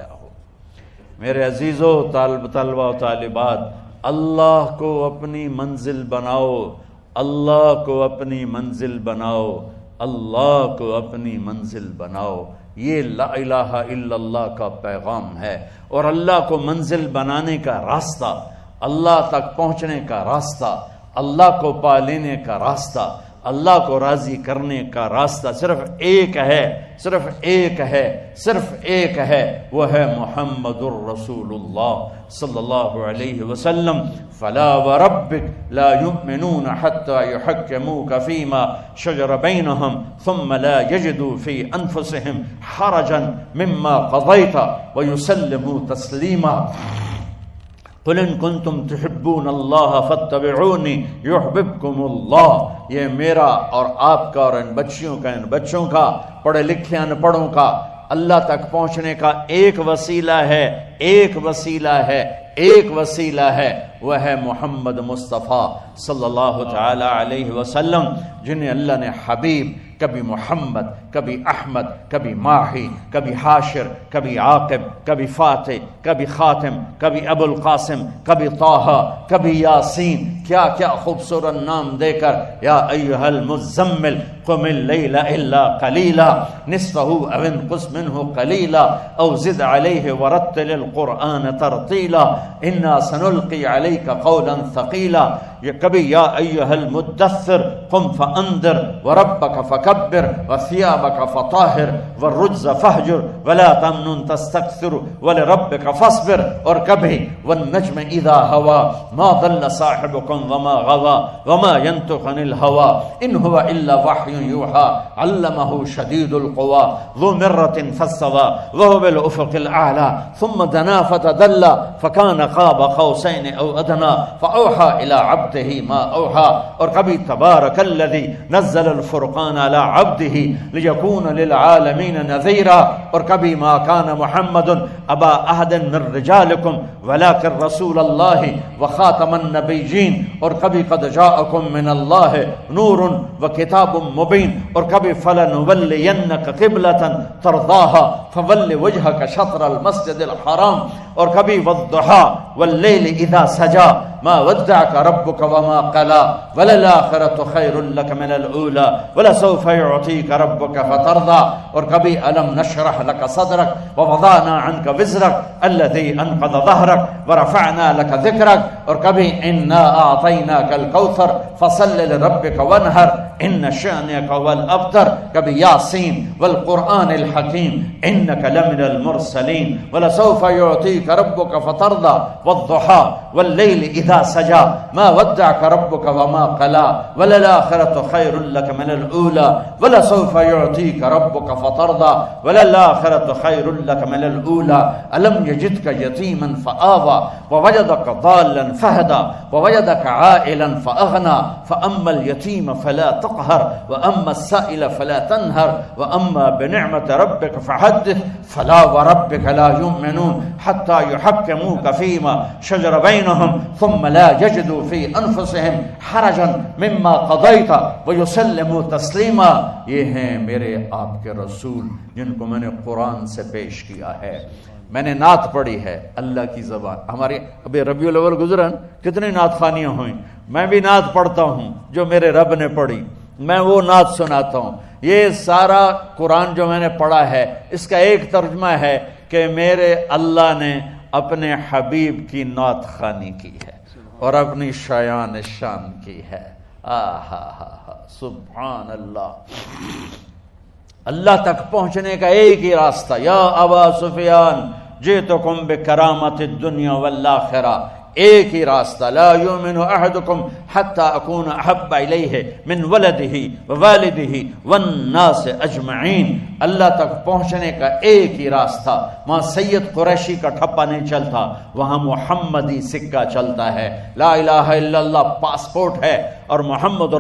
ہو۔ میرے عزیزو، طلبہ و طالبات، اللہ کو اپنی منزل بناؤ، اللہ کو اپنی منزل بناؤ، اللہ کو اپنی منزل بناؤ۔ یہ لا الہ الا اللہ کا پیغام ہے، اور اللہ کو منزل بنانے کا راستہ، اللہ تک پہنچنے کا راستہ، اللہ کو پا لینے کا راستہ، اللہ کو راضی کرنے کا راستہ صرف ایک ہے، صرف ایک ہے، صرف ایک ہے، وہ ہے محمد الرسول اللہ صلی اللہ علیہ وسلم۔ فلا وربک لا یؤمنون حتی یحکموک فیما شجر بینہم ثم لا یجدوا فی انفسہم حرجا مما قضیت ویسلموا تسلیما۔ قل ان کنتم تحبون اللہ فاتبعونی یحببکم اللہ۔ یہ میرا اور آپ کا اور ان بچوں کا پڑھے لکھے ان پڑھوں کا اللہ تک پہنچنے کا ایک وسیلہ ہے، ایک وسیلہ ہے، ایک وسیلہ ہے، وہ ہے محمد مصطفیٰ صلی اللہ تعالی علیہ وسلم، جنہیں اللہ نے حبیب، کبھی محمد، کبھی احمد، کبھی ماہی، کبھی حاشر، کبھی عاقب، کبھی فاتح، کبھی خاتم، کبھی ابو القاسم، کبھی طہ، کبھی یاسین، کیا کیا خوبصورت نام دے کر، یا ایھا المزمل قم اللیل الا قلیلا نصفہ او انقص منہ قلیلا او زد علیہ ورتل القرآن ترتیلا انا سنلقی علیک قولا ثقیلا۔ کبھی یا ایھا المدثر قم فانذر وربک فکبر وثیابک فطہر والرجز فہجر ولا تمنن تستکثر ولربک فاصبر، اور کبھی والنجم اذا ہوا ما ضل صاحبکم وما غوا وما ينطق عن الہوا ان هو الا وحی یوحى علمہ شدید القوى ذو مرۃ فاستوى وهو بالافق الاعلى ثم دنا فتدلى فكان قاب قوسین او ادنى فاوحى الى عبده ما اوحى، اور کبھی تبارک الذی نزل الفرقان على عبده ليكون للعالمین نذیرا، اور کبھی ما كان محمد ابا احد من رجالکم ولكن رسول اللہ وخاتم النبیین، اور کبھی قد جاءکم من اللہ نور وکتاب مبین، اور کبھی فلنولینک قبلۃ ترضاها فول وجهک شطر المسجد الحرام، اور کبھی والضحى واللیل اذا سجا ما ودعك ربك وما قلى وللآخرة خير لك من الأولى ولسوف يعطيك ربك فترضى، اور کبھی ألم نشرح لك صدرك ووضعنا عنك وزرك الذي أنقض ظهرك ورفعنا لك ذكرك، اور کبھی إنا أعطيناك الكوثر فصل لربك وانهر إن شأنك هو الأبتر، کبھی ياسين والقرآن الحكيم إنك لمن المرسلين ولسوف يعطيك ربك فترضى والضحى والليل إذا سجا ما ودعك ربك وما قلى وللآخرة خير لك من الأولى ولسوف يعطيك ربك فترضى وللآخرة خير لك من الأولى ألم يجدك يتيما فآوى ووجدك ضالا فهدى ووجدك عائلا فأغنى فأما اليتيم فلا تقهر وأما السائل فلا تنهر وأما بنعمة ربك فحدث فلا وربك لا يؤمنون حتى يحكموك فيما شجر بينهم ثم لا يجدوا في انفسهم حرجا مما قضيت ويسلموا تسلیما۔ یہ ہیں میرے آپ کے رسول جن کو میں نے قرآن سے پیش کیا ہے۔ میں نے نعت پڑھی ہے اللہ کی زبان، ہمارے ابھی ربیع الاول گزرا، کتنی نعت خوانیاں ہوئیں، میں بھی نعت پڑھتا ہوں جو میرے رب نے پڑھی، میں وہ نعت سناتا ہوں۔ یہ سارا قرآن جو میں نے پڑھا ہے اس کا ایک ترجمہ ہے کہ میرے اللہ نے اپنے حبیب کی نعت خوانی کی ہے اور اپنی شایان شان کی ہے۔ سبحان اللہ۔ اللہ تک پہنچنے کا ایک ہی راستہ، یا ابا سفیان جئتکم بکرامت الدنیا والآخرہ، ایک ہی راستہ، لا یؤمن احدکم حتی اکون احب الیہ من ولدہ ووالدہ والناس اجمعین۔ اللہ تک پہنچنے کا ایک ہی راستہ، وہاں سید قریشی کا ٹھپا نہیں چلتا، وہاں محمدی سکہ چلتا ہے۔ لا الہ الا اللہ پاسپورٹ ہے اور محمد